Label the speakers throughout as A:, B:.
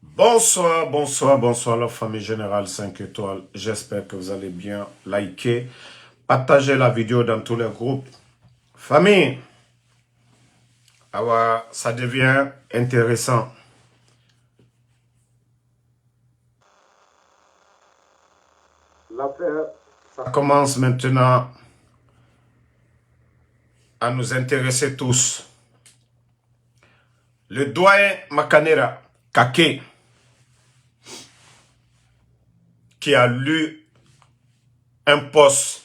A: Bonsoir, bonsoir, bonsoir la famille Générale 5 étoiles. J'espère que vous allez bien. Likez, partagez la vidéo dans tous les groupes. Famille, ça devient intéressant. L'affaire, ça commence maintenant à nous intéresser tous. Le doyen Makanera Kake, qui a lu un post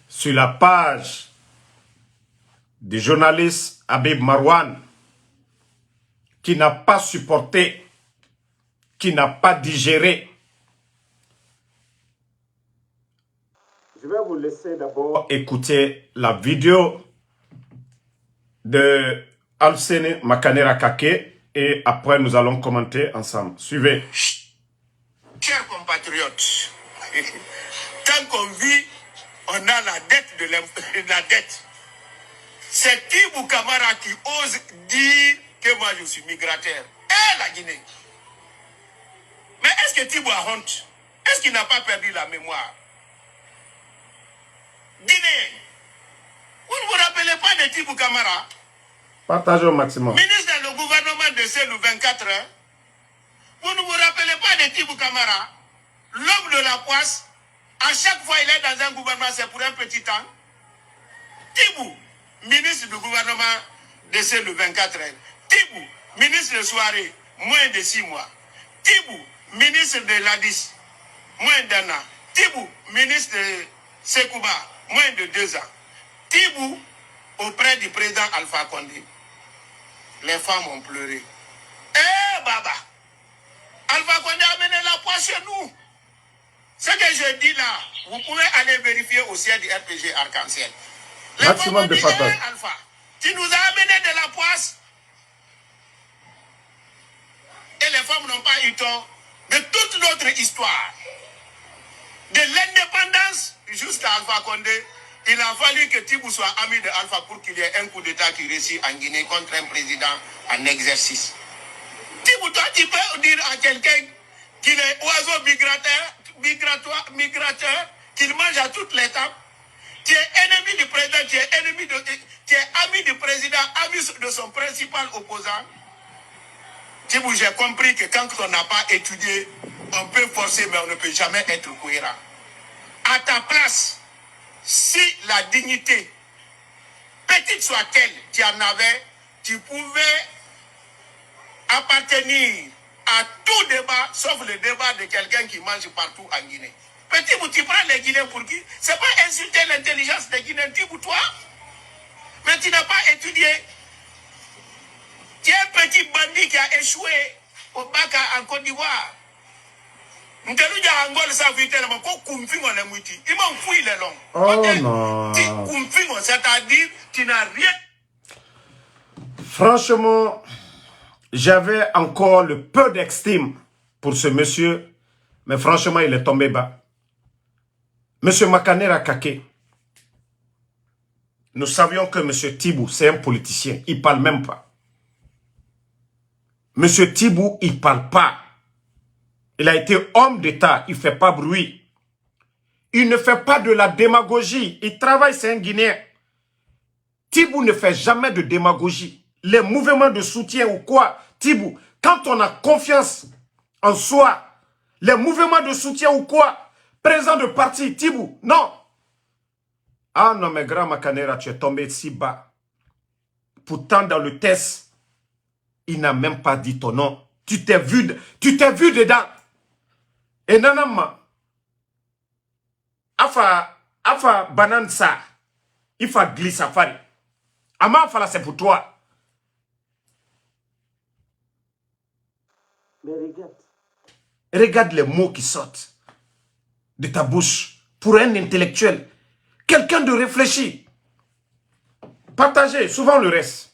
A: sur la page du journaliste Habib Marwan, qui n'a pas supporté, qui n'a pas digéré. Je vais vous laisser d'abord écouter la vidéo de Alsene Makanera Kake et après nous allons commenter ensemble. Suivez.
B: Chers compatriotes, tant qu'on vit, on a la dette de la dette. C'est Tibou Kamara qui ose dire que moi je suis migrateur. Et la Guinée. Mais est-ce que Tibou a honte? Est-ce qu'il n'a pas perdu la mémoire? Guinée, vous ne vous rappelez pas de Tibou Kamara?
A: Partagez au maximum.
B: Ministre dans le gouvernement de CELU 24 heures. Vous ne vous rappelez pas de Tibou Kamara? L'homme de la poisse. À chaque fois il est dans un gouvernement, c'est pour un petit temps. Tibou, ministre du gouvernement de CELU 24 heures. Tibou, ministre de soirée, moins de 6 mois. Tibou, ministre de l'ADIS, moins d'1 an. Tibou, ministre de Sekouba, moins de 2 ans. Tibou, auprès du président Alpha Condé. Les femmes ont pleuré. Eh, Baba, Alpha Condé a amené la poisse chez nous. Ce que je dis là, vous pouvez aller vérifier au siège du RPG Arc-en-Ciel. Les
A: Maximum
B: femmes
A: de
B: ont dit,
A: partage.
B: Alpha, tu nous as amené de la poisse. Et les femmes n'ont pas eu tort de toute notre histoire. De l'indépendance jusqu'à Alpha Condé, il a fallu que Tibou soit ami de Alpha pour qu'il y ait un coup d'État qui réussit en Guinée contre un président en exercice. Tibou, toi, tu peux dire à quelqu'un qu'il est oiseau migrateur, qu'il mange à toutes les tables. Tu es ennemi du président, tu es ami du président, ami de son principal opposant. Tibou, j'ai compris que quand on n'a pas étudié, on peut forcer, mais on ne peut jamais être cohérent. À ta place, si la dignité, petite soit-elle, tu en avais, tu pouvais appartenir à tout débat, sauf le débat de quelqu'un qui mange partout en Guinée. Petit bout, tu prends les Guinéens pour qui? C'est pas insulter l'intelligence des Guinéens, petit bout, toi. Mais tu n'as pas étudié. Tu es un petit bandit qui a échoué au bac en Côte d'Ivoire.
A: Oh non.
B: C'est-à-dire, tu n'as rien.
A: Franchement, j'avais encore le peu d'estime pour ce monsieur, mais franchement, il est tombé bas. Monsieur Makanera Kake, nous savions que monsieur Tibou, c'est un politicien. Il ne parle même pas. Monsieur Tibou, il ne parle pas. Il a été homme d'État. Il ne fait pas bruit. Il ne fait pas de la démagogie. Il travaille, c'est un Guinéen. Tibou ne fait jamais de démagogie. Les mouvements de soutien ou quoi, Tibou, quand on a confiance en soi, les mouvements de soutien ou quoi, président de parti, Tibou, non. Ah non, mais grand Makanera, tu es tombé si bas. Pourtant, dans le test, il n'a même pas dit ton nom. Tu t'es vu dedans. Et nanama, afa banan sa, il faut glisser safari. Ama fala c'est pour toi. Mais regarde les mots qui sortent de ta bouche pour un intellectuel, quelqu'un de réfléchi. Partagez souvent le reste.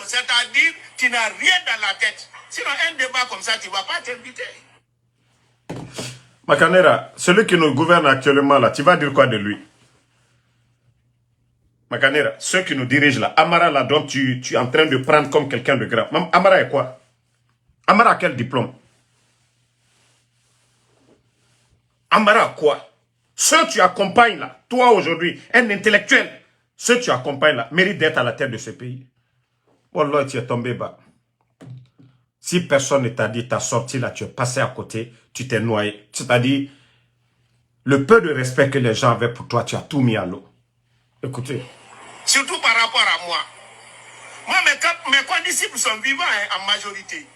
B: C'est-à-dire, tu n'as rien dans la tête. Sinon, un débat comme ça, tu ne vas pas t'inviter.
A: Makanera, celui qui nous gouverne actuellement là, tu vas dire quoi de lui? Makanera, ceux qui nous dirigent là, Amara là, dont tu es en train de prendre comme quelqu'un de grand. Amara est quoi? Amara a quel diplôme? Amara a quoi? Ceux que tu accompagnes là, toi aujourd'hui, un intellectuel, ceux que tu accompagnes là, méritent d'être à la tête de ce pays. Wallah, tu es tombé bas. Si personne ne t'a dit, t'as sorti là, tu es passé à côté, tu t'es noyé. C'est-à-dire, le peu de respect que les gens avaient pour toi, tu as tout mis à l'eau. Écoutez.
B: Surtout par rapport à moi. Moi, mes condisciples sont vivants hein, en majorité.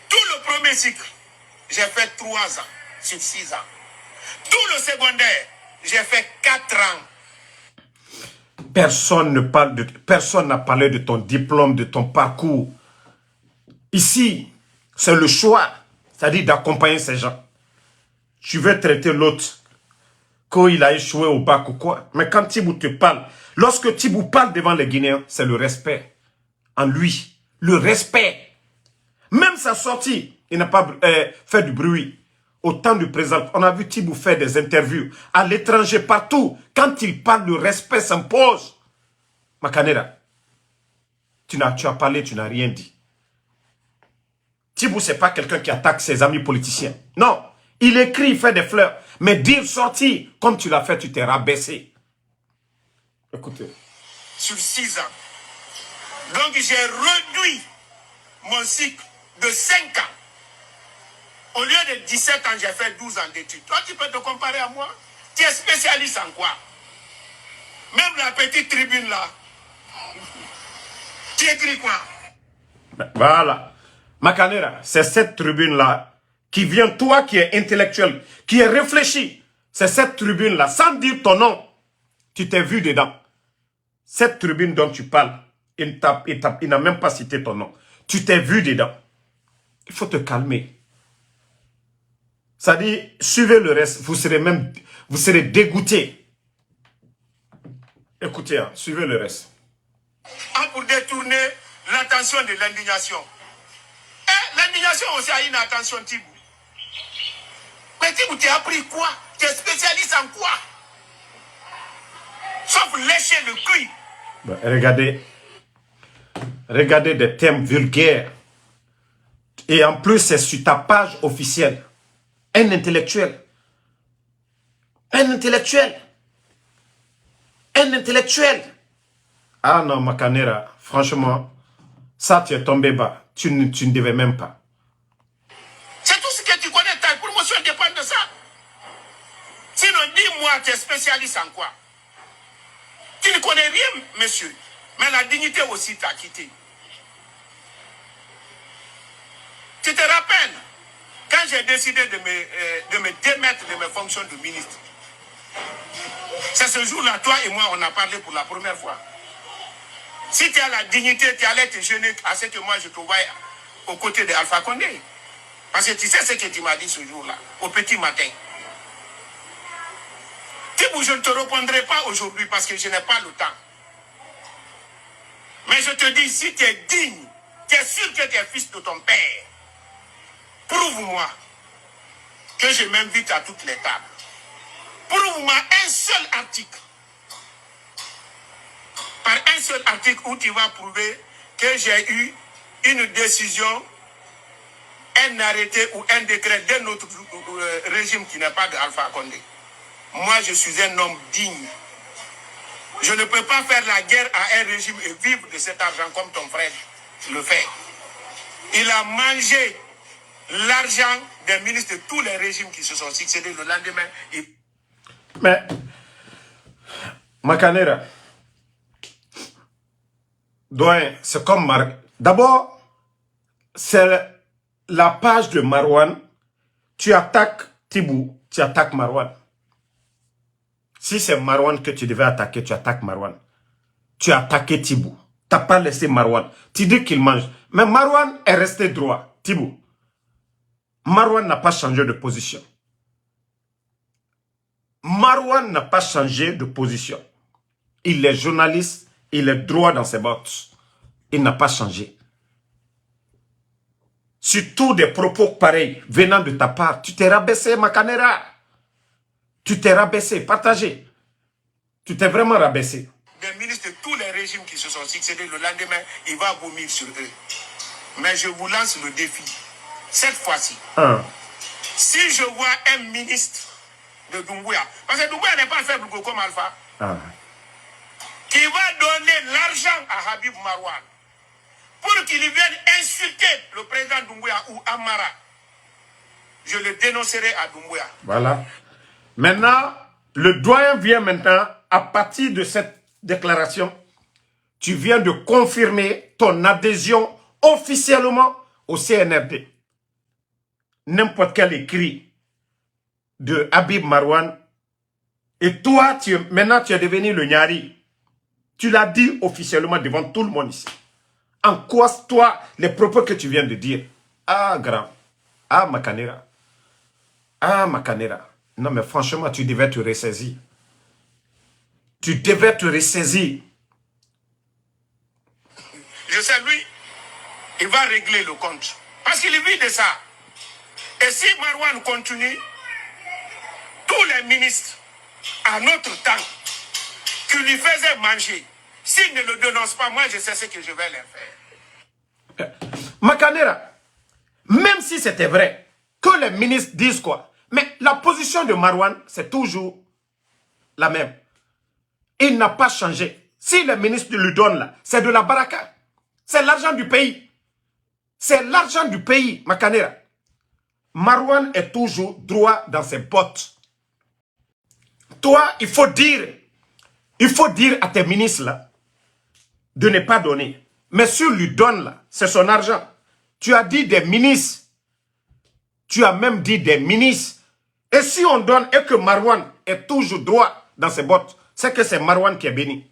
B: Tout le premier cycle, j'ai fait 3 ans sur 6 ans. Tout le secondaire, j'ai fait 4 ans.
A: Personne n'a parlé de ton diplôme, de ton parcours. Ici, c'est le choix, c'est-à-dire d'accompagner ces gens. Tu veux traiter l'autre quand il a échoué au bac ou quoi. Mais quand Tibou te parle, lorsque Tibou parle devant les Guinéens, c'est le respect en lui. Le respect. Même sa sortie, il n'a pas fait du bruit. Au temps du président, on a vu Tibou faire des interviews à l'étranger, partout. Quand il parle, le respect s'impose. Makanera, tu as parlé, tu n'as rien dit. Tibou, ce n'est pas quelqu'un qui attaque ses amis politiciens. Non, il écrit, il fait des fleurs. Mais dire sortir, comme tu l'as fait, tu t'es rabaissé. Écoutez.
B: Sur 6 ans. Donc j'ai réduit mon cycle de 5 ans. Au lieu de 17 ans, j'ai fait 12 ans d'études. Toi, tu peux te comparer à moi? Tu es spécialiste en quoi? Même la petite tribune là. Tu écris quoi?
A: Voilà. Makanera, c'est cette tribune-là qui vient, toi qui es intellectuel, qui est réfléchi. C'est cette tribune-là, sans dire ton nom, tu t'es vu dedans. Cette tribune dont tu parles, il n'a même pas cité ton nom. Tu t'es vu dedans. Il faut te calmer. Ça dit, suivez le reste, vous serez dégoûté. Écoutez, hein, suivez le reste.
B: Pour détourner l'attention de l'indignation. L'indignation aussi a une attention, Tibou. Mais Tibou, tu as appris quoi? Tu es spécialiste en quoi? Sauf lécher le cul.
A: Ben, regardez des thèmes vulgaires. Et en plus, c'est sur ta page officielle. Un intellectuel. Un intellectuel. Un intellectuel. Ah non, Makanera, franchement, ça, tu es tombé bas. Tu ne devais même pas.
B: C'est tout ce que tu connais. Ta promotion dépend de ça. Sinon, dis-moi, tu es spécialiste en quoi? Tu ne connais rien, monsieur. Mais la dignité aussi t'a quitté. Tu te rappelles, quand j'ai décidé de me démettre de mes fonctions de ministre, c'est ce jour-là, toi et moi, on a parlé pour la première fois. Si tu as la dignité, tu allais te gêner à ce que moi je te voie aux côtés d'Alpha Condé. Parce que tu sais ce que tu m'as dit ce jour-là, au petit matin. Tibou, je ne te répondrai pas aujourd'hui parce que je n'ai pas le temps. Mais je te dis, si tu es digne, tu es sûr que tu es fils de ton père, prouve-moi que je m'invite à toutes les tables. Prouve-moi un seul article. Par un seul article où tu vas prouver que j'ai eu une décision, un arrêté ou un décret d'un autre régime qui n'est pas de Alpha Condé. Moi, je suis un homme digne. Je ne peux pas faire la guerre à un régime et vivre de cet argent comme ton frère le fait. Il a mangé l'argent des ministres de tous les régimes qui se sont succédés le lendemain.
A: Mais, Makanera, c'est comme d'abord, c'est la page de Marwan. Tu attaques Tibou, tu attaques Marwan. Si c'est Marwan que tu devais attaquer, tu attaques Marwan. Tu as attaqué Tibou. Tu n'as pas laissé Marwan. Tu dis qu'il mange. Mais Marwan est resté droit. Tibou. Marwan n'a pas changé de position. Marwan n'a pas changé de position. Il est journaliste, il est droit dans ses bottes. Il n'a pas changé. Surtout des propos pareils venant de ta part, tu t'es rabaissé, Makanera. Tu t'es rabaissé, partagé. Tu t'es vraiment rabaissé.
B: des ministres de tous les régimes qui se sont succédés. Le lendemain, il va vomir sur eux. Mais je vous lance le défi. Cette fois-ci, si je vois un ministre de Doumbouya, parce que Doumbouya n'est pas faible comme Alpha, qui va donner l'argent à Habib Marwan pour qu'il vienne insulter le président Doumbouya ou Amara, je le dénoncerai à Doumbouya.
A: Voilà. Maintenant, le doyen vient maintenant, à partir de cette déclaration, tu viens de confirmer ton adhésion officiellement au CNRD. N'importe quel écrit de Habib Marwan. Et toi, maintenant, tu es devenu le Nyari. Tu l'as dit officiellement devant tout le monde ici. En quoi, toi, les propos que tu viens de dire? Ah, grand. Ah, Makanera. Ah, Makanera. Non, mais franchement, tu devais te ressaisir. Tu devais te ressaisir.
B: Je sais, lui, il va régler le compte. Parce qu'il vit de ça. Et si Marwan continue, tous les ministres, à notre temps, qui lui faisaient manger, s'ils ne le dénoncent pas, moi, je sais ce que je vais leur faire.
A: Makanera, même si c'était vrai, que les ministres disent quoi, mais la position de Marwan, c'est toujours la même. Il n'a pas changé. Si les ministres lui donnent là, c'est de la baraka. C'est l'argent du pays. C'est l'argent du pays, Makanera. Marwan est toujours droit dans ses bottes. Toi, il faut dire à tes ministres là, de ne pas donner. Mais si on lui donne là, c'est son argent. Tu as dit des ministres. Tu as même dit des ministres. Et si on donne et que Marwan est toujours droit dans ses bottes, c'est que c'est Marwan qui est béni.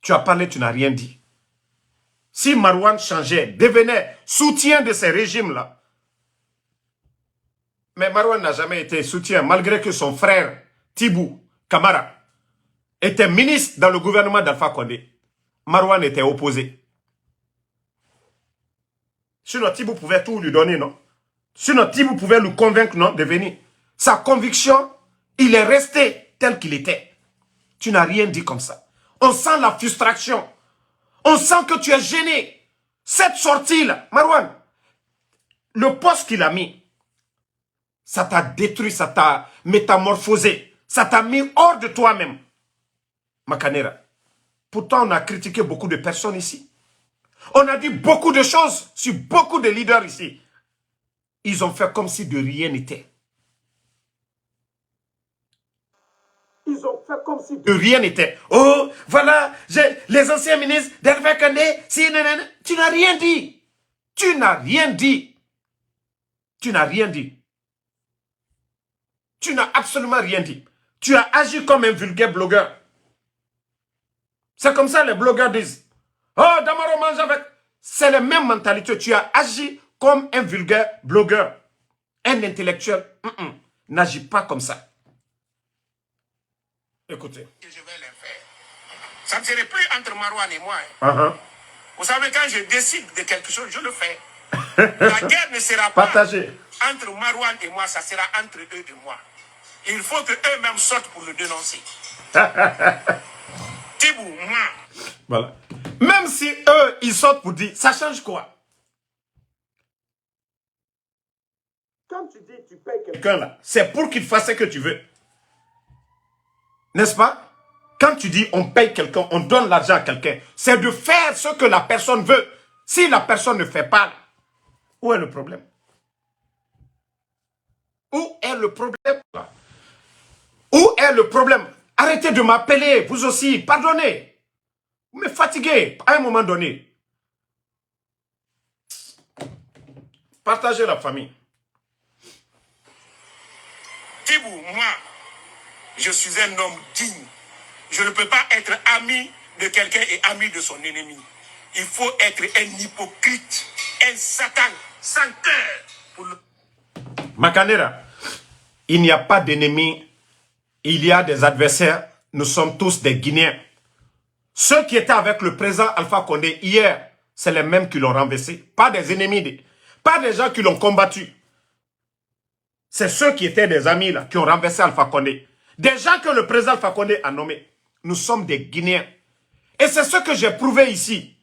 A: Tu as parlé, tu n'as rien dit. Si Marwan changeait, devenait soutien de ces régimes-là, mais Marwan n'a jamais été soutien, malgré que son frère, Tibou Kamara, était ministre dans le gouvernement d'Alpha Condé. Marwan était opposé. Sinon, Tibou pouvait tout lui donner, non? Sinon, Tibou pouvait le convaincre, non, de venir. Sa conviction, il est resté tel qu'il était. Tu n'as rien dit comme ça. On sent la frustration. On sent que tu es gêné. Cette sortie-là, Marwan, le poste qu'il a mis, ça t'a détruit, ça t'a métamorphosé. Ça t'a mis hors de toi-même. Makanera. Pourtant, on a critiqué beaucoup de personnes ici. On a dit beaucoup de choses sur beaucoup de leaders ici. Ils ont fait comme si de rien n'était. Ils ont fait comme si de rien n'était. Oh, voilà, les anciens ministres d'Alpha Condé, tu n'as rien dit. Tu n'as rien dit. Tu n'as rien dit. Tu n'as absolument rien dit. Tu as agi comme un vulgaire blogueur. C'est comme ça les blogueurs disent. Oh, Damaro mange avec. C'est la même mentalité. Tu as agi comme un vulgaire blogueur. Un intellectuel n'agit pas comme ça. Écoutez.
B: Je vais les faire. Ça ne serait plus entre Marwan et moi. Vous savez, quand je décide de quelque chose, je le fais. La guerre ne sera pas entre Marwan et moi, ça sera entre eux et moi. Il faut qu'eux-mêmes sortent pour le dénoncer. Tibou, moi.
A: Voilà. Même si eux, ils sortent pour dire, ça change quoi? Quand tu dis tu payes quelqu'un là, c'est pour qu'il fasse ce que tu veux. N'est-ce pas? Quand tu dis on paye quelqu'un, on donne l'argent à quelqu'un, c'est de faire ce que la personne veut. Si la personne ne fait pas, où est le problème? Où est le problème? Où est le problème? Arrêtez de m'appeler, vous aussi, pardonnez. Vous me fatiguez à un moment donné. Partagez la famille.
B: Tibou, moi, je suis un homme digne. Je ne peux pas être ami de quelqu'un et ami de son ennemi. Il faut être un hypocrite, un satan, sans cœur.
A: Makanera, il n'y a pas d'ennemis, il y a des adversaires. Nous sommes tous des Guinéens. Ceux qui étaient avec le président Alpha Condé hier, c'est les mêmes qui l'ont renversé. Pas des ennemis, pas des gens qui l'ont combattu. C'est ceux qui étaient des amis là, qui ont renversé Alpha Condé. Des gens que le président Alpha Condé a nommés. Nous sommes des Guinéens. Et c'est ce que j'ai prouvé ici.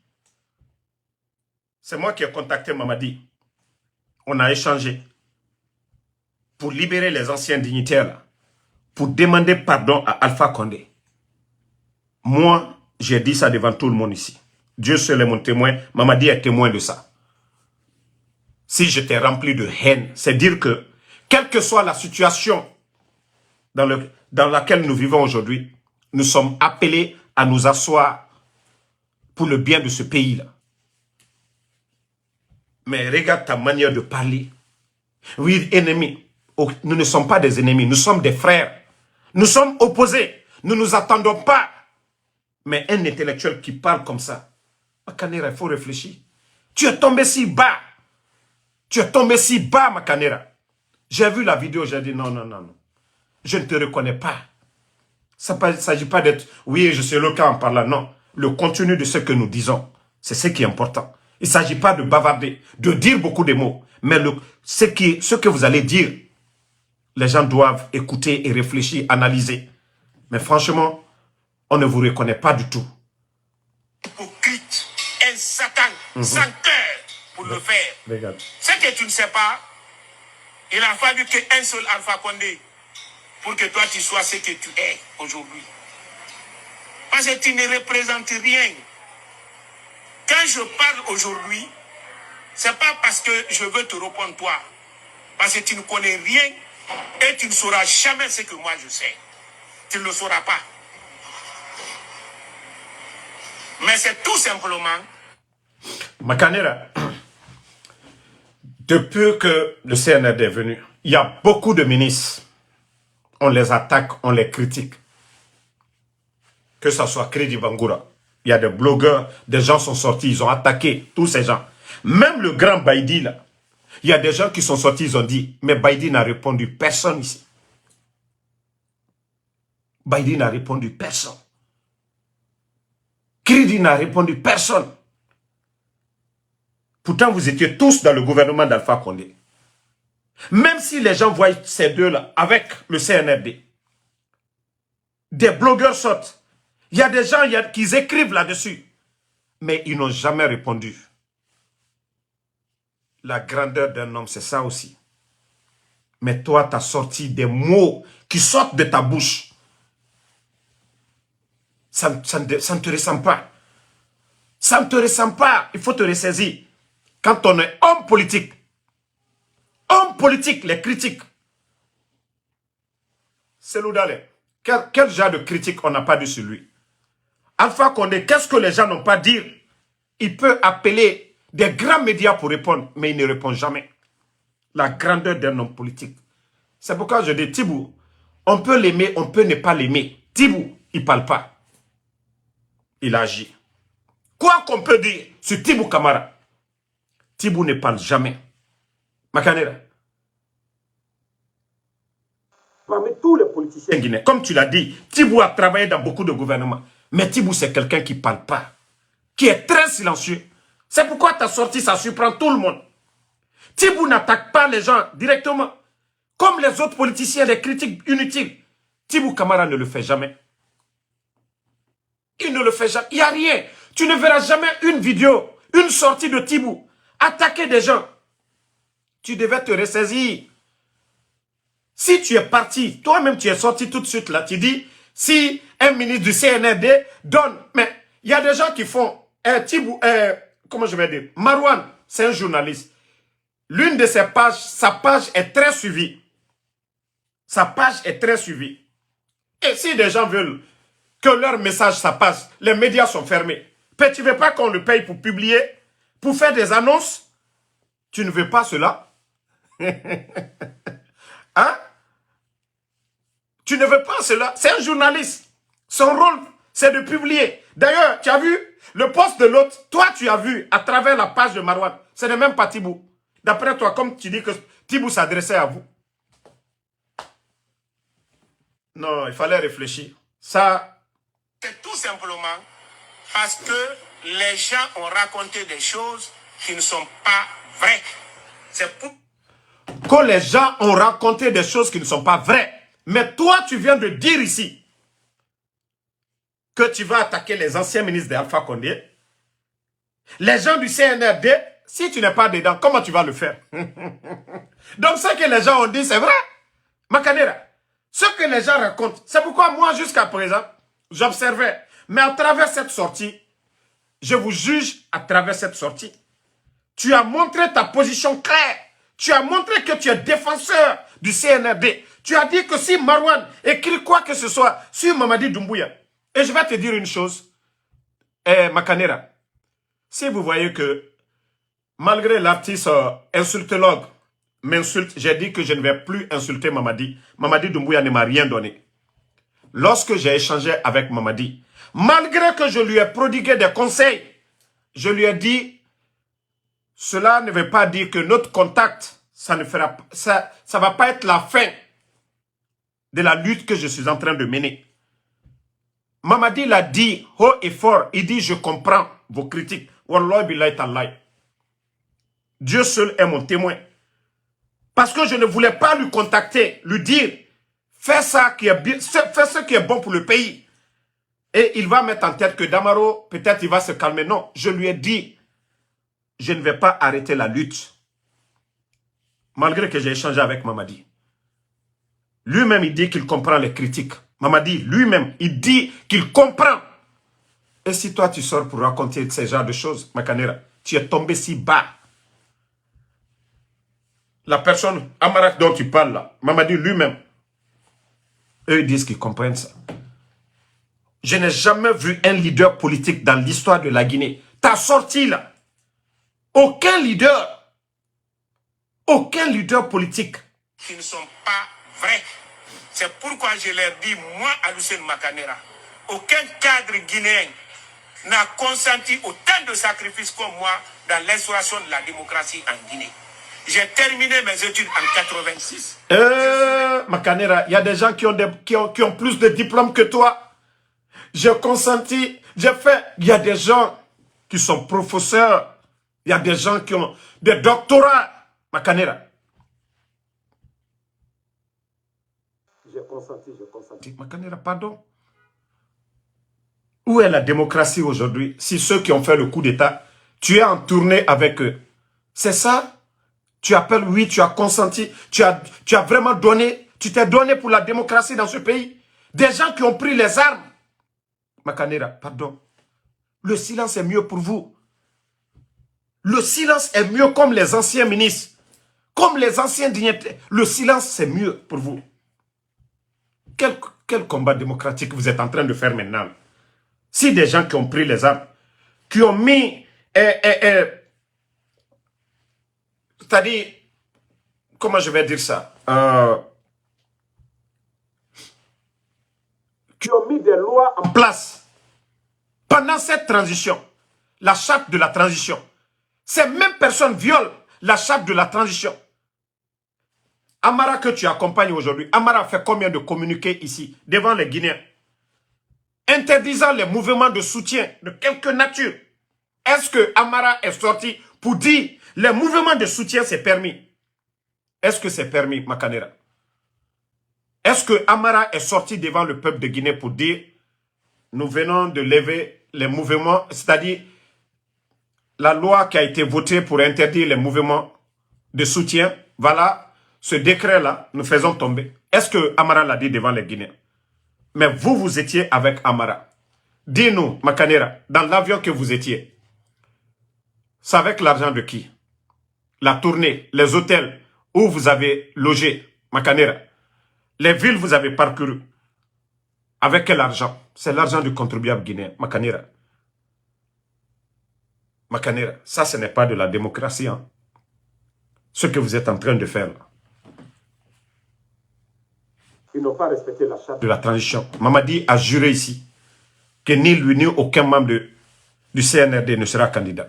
A: C'est moi qui ai contacté Mamadi. On a échangé pour libérer les anciens dignitaires, là, pour demander pardon à Alpha Condé. Moi, j'ai dit ça devant tout le monde ici. Dieu seul est mon témoin. Mamadi est témoin de ça. Si j'étais rempli de haine, c'est dire que, quelle que soit la situation dans laquelle nous vivons aujourd'hui, nous sommes appelés à nous asseoir pour le bien de ce pays-là. Mais regarde ta manière de parler. Oui, ennemis. Oh, nous ne sommes pas des ennemis, nous sommes des frères. Nous sommes opposés. Nous ne nous attendons pas. Mais un intellectuel qui parle comme ça, Makanera, il faut réfléchir. Tu es tombé si bas. Tu es tombé si bas, Makanera. J'ai vu la vidéo, j'ai dit non, non, non, non. Je ne te reconnais pas. Il ne s'agit pas d'être, oui, je suis le cas en parlant. Non, le contenu de ce que nous disons, c'est ce qui est important. Il ne s'agit pas de bavarder, de dire beaucoup de mots. Mais ce que vous allez dire, les gens doivent écouter et réfléchir, analyser. Mais franchement, on ne vous reconnaît pas du tout.
B: Hypocrite, un Satan, sans cœur pour le faire.
A: Regarde.
B: Ce que tu ne sais pas, il a fallu qu'un seul Alpha Condé pour que toi tu sois ce que tu es aujourd'hui. Parce que tu ne représentes rien. Quand je parle aujourd'hui, ce n'est pas parce que je veux te répondre toi. Parce que tu ne connais rien et tu ne sauras jamais ce que moi je sais. Tu ne le sauras pas. Mais c'est tout simplement...
A: Makanera, depuis que le CNRD est venu, il y a beaucoup de ministres. On les attaque, on les critique. Que ce soit Kredi Bangoura. Il y a des blogueurs, des gens sont sortis, ils ont attaqué tous ces gens. Même le grand Baïdi, là, il y a des gens qui sont sortis, ils ont dit, mais Baïdi n'a répondu personne ici. Baïdi n'a répondu personne. Kredi n'a répondu personne. Pourtant, vous étiez tous dans le gouvernement d'Alpha Condé. Même si les gens voient ces deux-là avec le CNRD, des blogueurs sortent. Il y a des gens qui écrivent là-dessus. Mais ils n'ont jamais répondu. La grandeur d'un homme, c'est ça aussi. Mais toi, tu as sorti des mots qui sortent de ta bouche. Ça ne te ressemble pas. Ça ne te ressemble pas. Il faut te ressaisir. Quand on est homme politique, les critiques. C'est l'oudalé. Quel genre de critique on n'a pas dit sur lui? Alpha Condé, qu'est-ce que les gens n'ont pas dit? Il peut appeler des grands médias pour répondre, mais il ne répond jamais. La grandeur d'un homme politique. C'est pourquoi je dis, Tibou, on peut l'aimer, on peut ne pas l'aimer. Tibou, il ne parle pas. Il agit. Quoi qu'on peut dire sur Tibou Camara, Tibou ne parle jamais. Makanera. Parmi tous les politiciens guinéens, comme tu l'as dit, Tibou a travaillé dans beaucoup de gouvernements. Mais Tibou, c'est quelqu'un qui ne parle pas, qui est très silencieux. C'est pourquoi ta sortie, ça surprend tout le monde. Tibou n'attaque pas les gens directement. Comme les autres politiciens, les critiques inutiles. Tibou Camara ne le fait jamais. Il ne le fait jamais. Il n'y a rien. Tu ne verras jamais une vidéo, une sortie de Tibou attaquer des gens. Tu devais te ressaisir. Si tu es parti, toi-même tu es sorti tout de suite là, tu dis, si un ministre du CNRD donne, mais il y a des gens qui font, Tibou, comment je vais dire, Marouane, c'est un journaliste. L'une de ses pages, sa page est très suivie. Sa page est très suivie. Et si des gens veulent que leur message, ça passe, les médias sont fermés. Mais tu ne veux pas qu'on le paye pour publier, pour faire des annonces? Tu ne veux pas cela? Hein? Tu ne veux pas cela? C'est un journaliste. Son rôle, c'est de publier. D'ailleurs, tu as vu le poste de l'autre. Toi, tu as vu à travers la page de Marouane. Ce n'est même pas Tibou. D'après toi, comme tu dis que Tibou s'adressait à vous. Non, il fallait réfléchir. Ça...
B: C'est tout simplement parce que les gens ont raconté des choses qui ne sont pas vraies. C'est pour...
A: Que les gens ont raconté des choses qui ne sont pas vraies. Mais toi, tu viens de dire ici que tu vas attaquer les anciens ministres d'Alpha Condé. Les gens du CNRD, si tu n'es pas dedans, comment tu vas le faire? Donc ce que les gens ont dit, c'est vrai. Makanera, ce que les gens racontent, c'est pourquoi moi, jusqu'à présent, j'observais. Mais à travers cette sortie, je vous juge à travers cette sortie. Tu as montré ta position claire. Tu as montré que tu es défenseur du CNRD. Tu as dit que si Marwan écrit quoi que ce soit sur Mamadi Doumbouya, et je vais te dire une chose, Makanera, si vous voyez que malgré l'artiste insultologue m'insulte, j'ai dit que je ne vais plus insulter Mamadi. Mamadi Doumbouya ne m'a rien donné. Lorsque j'ai échangé avec Mamadi, malgré que je lui ai prodigué des conseils, je lui ai dit, cela ne veut pas dire que notre contact, ça ne va pas être la fin de la lutte que je suis en train de mener. Mamadi l'a dit haut et fort, il dit, je comprends vos critiques. Wallah billahi tallahi. Dieu seul est mon témoin. Parce que je ne voulais pas lui contacter, lui dire, fais ça qui est bien, fais ce qui est bon pour le pays. Et il va mettre en tête que Damaro, peut-être il va se calmer. Non, je lui ai dit, je ne vais pas arrêter la lutte. Malgré que j'ai échangé avec Mamadi. Lui-même, il dit qu'il comprend les critiques. Mamadi, lui-même, il dit qu'il comprend. Et si toi, tu sors pour raconter ce genre de choses, Makanera, tu es tombé si bas. La personne, Amarak dont tu parles là, Mamadi lui-même, eux, ils disent qu'ils comprennent ça. Je n'ai jamais vu un leader politique dans l'histoire de la Guinée. T'as sorti là. Aucun leader politique.
B: Qui ne sont pas vrais. C'est pourquoi je leur dis, moi, Alucene Makanera, aucun cadre guinéen n'a consenti autant de sacrifices comme moi dans l'instauration de la démocratie en Guinée. J'ai terminé mes études en 86.
A: Makanera, il y a des gens qui ont plus de diplômes que toi. J'ai consenti, j'ai fait. Il y a des gens qui sont professeurs. Il y a des gens qui ont des doctorats. Makanera. J'ai consenti. Makanera, pardon. Où est la démocratie aujourd'hui? Si ceux qui ont fait le coup d'État, tu es en tournée avec eux. C'est ça? Tu appelles, oui, tu as consenti. Tu as vraiment donné. Tu t'es donné pour la démocratie dans ce pays. Des gens qui ont pris les armes. Makanera, pardon. Le silence est mieux pour vous. Le silence est mieux comme les anciens ministres. Comme les anciens dignitaires. Le silence, c'est mieux pour vous. Quel combat démocratique vous êtes en train de faire maintenant? Si des gens qui ont pris les armes, qui ont mis... c'est-à-dire, comment je vais dire ça? Qui ont mis des lois en place pendant cette transition, la charte de la transition. Ces mêmes personnes violent la charte de la transition. Amara que tu accompagnes aujourd'hui, Amara fait combien de communiqués ici, devant les Guinéens, interdisant les mouvements de soutien de quelque nature? Est-ce que Amara est sorti pour dire les mouvements de soutien c'est permis? Est-ce que c'est permis, Makanera? Est-ce que Amara est sorti devant le peuple de Guinée pour dire nous venons de lever les mouvements, c'est-à-dire la loi qui a été votée pour interdire les mouvements de soutien, voilà, ce décret-là, nous faisons tomber. Est-ce que Amara l'a dit devant les Guinéens? Mais vous, vous étiez avec Amara. Dis-nous, Makanera, dans l'avion que vous étiez, c'est avec l'argent de qui? La tournée, les hôtels où vous avez logé, Makanera, les villes vous avez parcouru. Avec quel argent? C'est l'argent du contribuable guinéen, Makanera. Makanera, ça ce n'est pas de la démocratie. Hein. Ce que vous êtes en train de faire là. Ils n'ont pas respecté la charte de la transition. Mamadi a juré ici que ni lui ni aucun membre du CNRD ne sera candidat.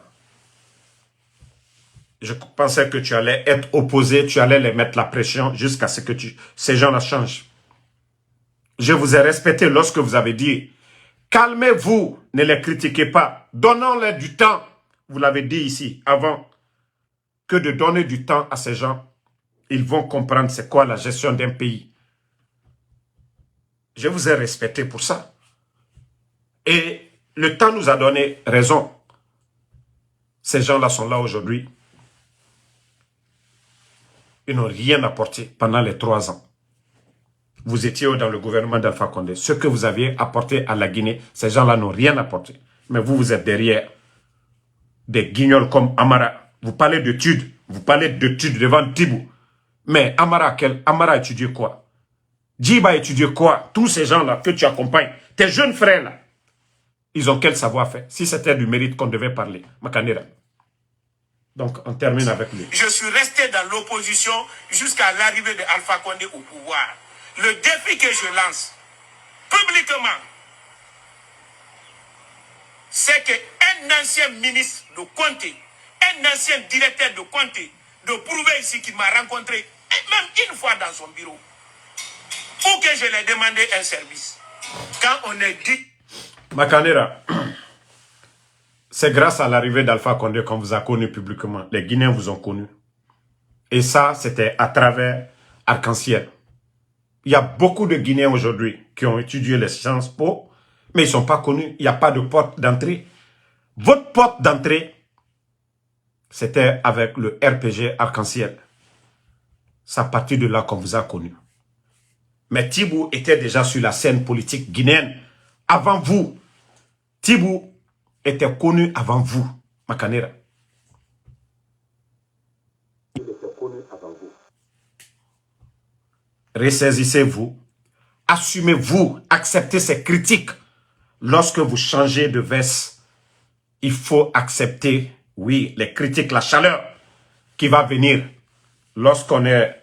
A: Je pensais que tu allais être opposé, tu allais les mettre la pression jusqu'à ce que ces gens-là changent. Je vous ai respecté lorsque vous avez dit « Calmez-vous, ne les critiquez pas, donnons-leur du temps ». Vous l'avez dit ici, avant, que de donner du temps à ces gens, ils vont comprendre c'est quoi la gestion d'un pays. Je vous ai respecté pour ça. Et le temps nous a donné raison. Ces gens-là sont là aujourd'hui. Ils n'ont rien apporté pendant les 3 ans. Vous étiez dans le gouvernement d'Alpha Condé. Ce que vous aviez apporté à la Guinée, ces gens-là n'ont rien apporté. Mais vous, vous êtes derrière des guignols comme Amara. Vous parlez d'études. Vous parlez d'études devant Tibou. Mais Amara a étudié quoi? Djiba a étudié quoi? Tous ces gens-là que tu accompagnes, tes jeunes frères-là, ils ont quel savoir-faire? Si c'était du mérite qu'on devait parler, Makanera. Donc, on termine avec lui.
B: Je suis resté dans l'opposition jusqu'à l'arrivée de Alpha Condé au pouvoir. Le défi que je lance publiquement, c'est qu'un ancien ministre de Conté, un ancien directeur de Conté, de prouver ici qu'il m'a rencontré, et même une fois dans son bureau, pour que je lui ai demandé un service. Quand on est dit...
A: Makanera, c'est grâce à l'arrivée d'Alpha Condé qu'on vous a connu publiquement. Les Guinéens vous ont connu. Et ça, c'était à travers Arc-en-Ciel. Il y a beaucoup de Guinéens aujourd'hui qui ont étudié les sciences po, mais ils ne sont pas connus. Il n'y a pas de porte d'entrée. Votre porte d'entrée, c'était avec le RPG Arc-en-Ciel. C'est à partir de là qu'on vous a connu. Mais Tibou était déjà sur la scène politique guinéenne avant vous. Tibou était connu avant vous, Makanera. Il était connu avant vous. Ressaisissez-vous, assumez-vous, acceptez ces critiques. Lorsque vous changez de veste, il faut accepter, oui, les critiques, la chaleur qui va venir. Lorsqu'on est...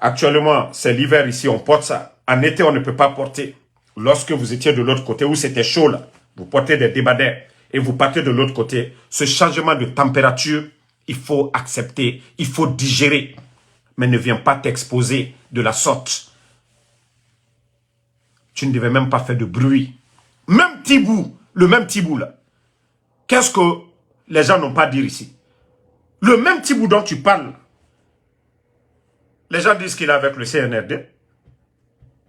A: Actuellement, c'est l'hiver ici, on porte ça. En été, on ne peut pas porter. Lorsque vous étiez de l'autre côté, où c'était chaud là, vous portez des débardeurs et vous partez de l'autre côté. Ce changement de température, il faut accepter, il faut digérer. Mais ne viens pas t'exposer de la sorte. Tu ne devais même pas faire de bruit. Même Tibou, le même Tibou là. Qu'est-ce que les gens n'ont pas dit ici? Le même Tibou dont tu parles. Les gens disent qu'il est avec le CNRD.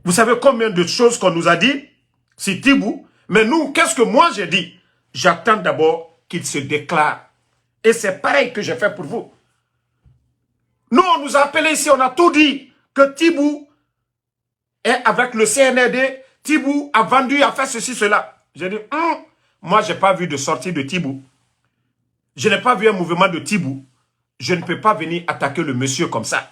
A: Vous savez combien de choses qu'on nous a dit? C'est Tibou. Mais nous, qu'est-ce que moi j'ai dit? J'attends d'abord qu'il se déclare. Et c'est pareil que j'ai fait pour vous. Nous, on nous a appelés ici, on a tout dit. Que Tibou est avec le CNRD. Tibou a vendu, a fait ceci, cela. J'ai dit, moi, je n'ai pas vu de sortie de Tibou. Je n'ai pas vu un mouvement de Tibou. Je ne peux pas venir attaquer le monsieur comme ça.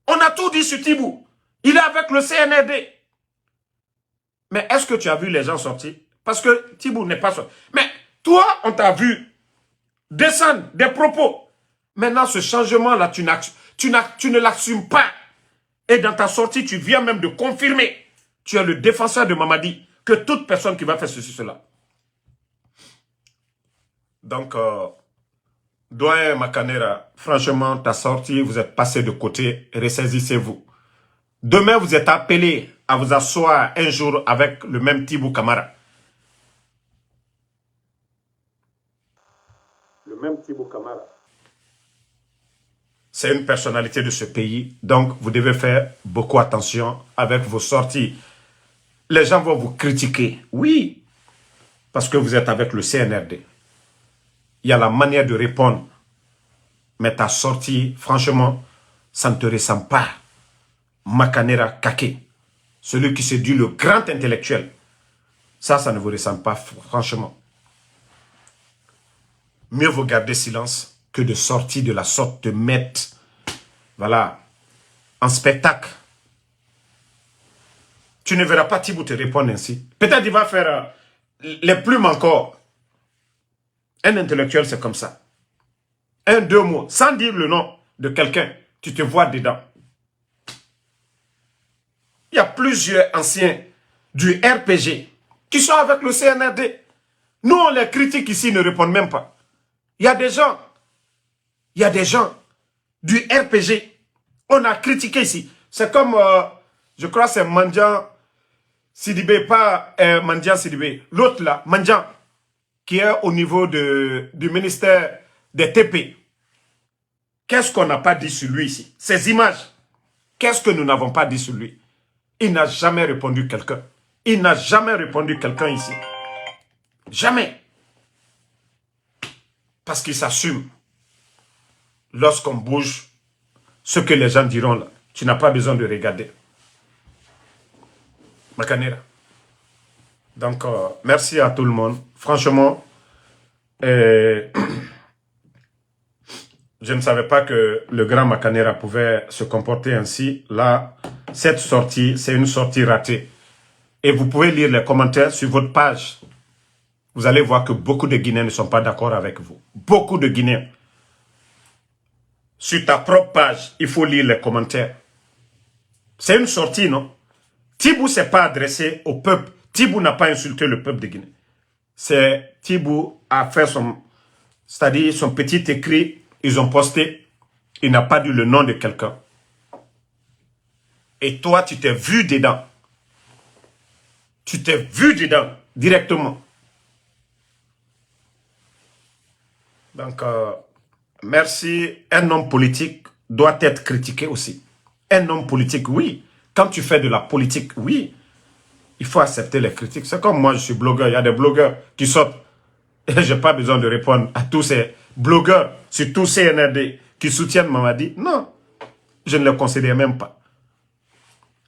A: On a tout dit sur Tibou. Il est avec le CNRD. Mais est-ce que tu as vu les gens sortir? Parce que Tibou n'est pas sorti. Mais toi, on t'a vu descendre des propos. Maintenant, ce changement-là, tu ne l'assumes pas. Et dans ta sortie, tu viens même de confirmer. Tu es le défenseur de Mamadi. Que toute personne qui va faire ceci, cela. Donc, Doyen Makanera, franchement, ta sortie, vous êtes passé de côté. Ressaisissez-vous. Demain, vous êtes appelé à vous asseoir un jour avec le même Tibou Kamara. Le même Tibou Kamara. C'est une personnalité de ce pays. Donc, vous devez faire beaucoup attention avec vos sorties. Les gens vont vous critiquer. Oui, parce que vous êtes avec le CNRD. Il y a la manière de répondre. Mais ta sortie, franchement, ça ne te ressemble pas. Makanera Kake, celui qui se dit le grand intellectuel. Ça ne vous ressemble pas, franchement. Mieux vaut garder silence que de sortir de la sorte, de mettre, voilà, en spectacle. Tu ne verras pas Tibou te répondre ainsi. Peut-être il va faire les plumes encore. Un intellectuel, c'est comme ça. Un, deux mots, sans dire le nom de quelqu'un, tu te vois dedans. Il y a plusieurs anciens du RPG qui sont avec le CNRD. Nous, on les critique ici, ils ne répondent même pas. Il y a des gens du RPG. On a critiqué ici. C'est comme, je crois c'est Mandian Sidibé, pas Mandian Sidibé. L'autre là, Mandian, qui est au niveau du ministère des TP. Qu'est-ce qu'on n'a pas dit sur lui ici? Ces images, qu'est-ce que nous n'avons pas dit sur lui? Il n'a jamais répondu quelqu'un. Il n'a jamais répondu quelqu'un ici. Jamais. Parce qu'il s'assume. Lorsqu'on bouge, ce que les gens diront là, tu n'as pas besoin de regarder. Makanera. Donc, merci à tout le monde. Franchement, je ne savais pas que le grand Makanera pouvait se comporter ainsi. Là, cette sortie, c'est une sortie ratée. Et vous pouvez lire les commentaires sur votre page. Vous allez voir que beaucoup de Guinéens ne sont pas d'accord avec vous. Beaucoup de Guinéens. Sur ta propre page, il faut lire les commentaires. C'est une sortie, non? Tibou ne s'est pas adressé au peuple. Tibou n'a pas insulté le peuple de Guinée. C'est Tibou a fait son, c'est-à-dire son petit écrit, ils ont posté, il n'a pas dit le nom de quelqu'un. Et toi, tu t'es vu dedans. Tu t'es vu dedans, directement. Donc, merci. Un homme politique doit être critiqué aussi. Un homme politique, oui. Quand tu fais de la politique, oui. Il faut accepter les critiques. C'est comme moi, je suis blogueur. Il y a des blogueurs qui sortent. Et je n'ai pas besoin de répondre à tous ces blogueurs, surtout CNRD, qui soutiennent Mamadi. Non, je ne les considère même pas.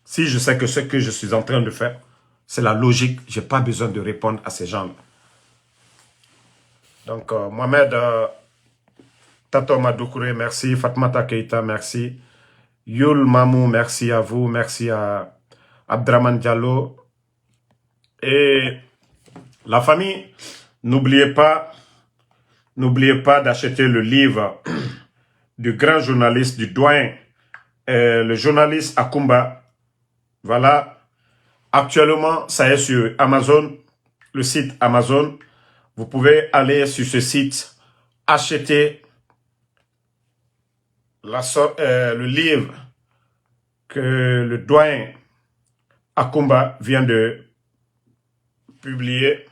A: Si je sais que ce que je suis en train de faire, c'est la logique. Je n'ai pas besoin de répondre à ces gens-là. Donc, Mohamed Tato Madoukouré, merci. Fatmata Keita, merci. Yul Mamou, merci à vous. Merci à Abdraman Diallo. Et la famille, n'oubliez pas d'acheter le livre du grand journaliste, du doyen, le journaliste Akumba. Voilà. Actuellement, ça est sur Amazon, le site Amazon. Vous pouvez aller sur ce site, acheter le livre que le doyen Akumba vient de publié,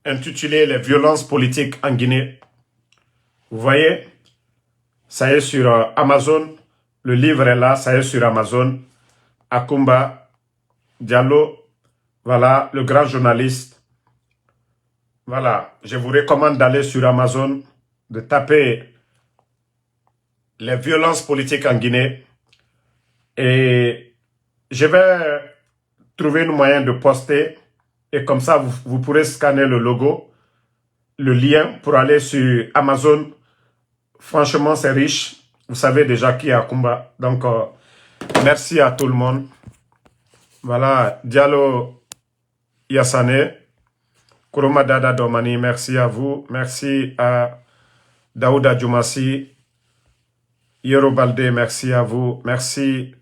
A: intitulé « Les violences politiques en Guinée ». Vous voyez, ça est sur Amazon. Le livre est là, ça est sur Amazon. Akumba Diallo, voilà, le grand journaliste. Voilà, je vous recommande d'aller sur Amazon, de taper « Les violences politiques en Guinée ». Et je vais trouver un moyen de poster. Et comme ça, vous pourrez scanner le logo, le lien pour aller sur Amazon. Franchement, c'est riche. Vous savez déjà qui est Akumba. Donc, merci à tout le monde. Voilà, Diallo Yassane, Kuroma Dada Domani, merci à vous. Merci à Daouda Djoumassi, Yero Balde, merci à vous. Merci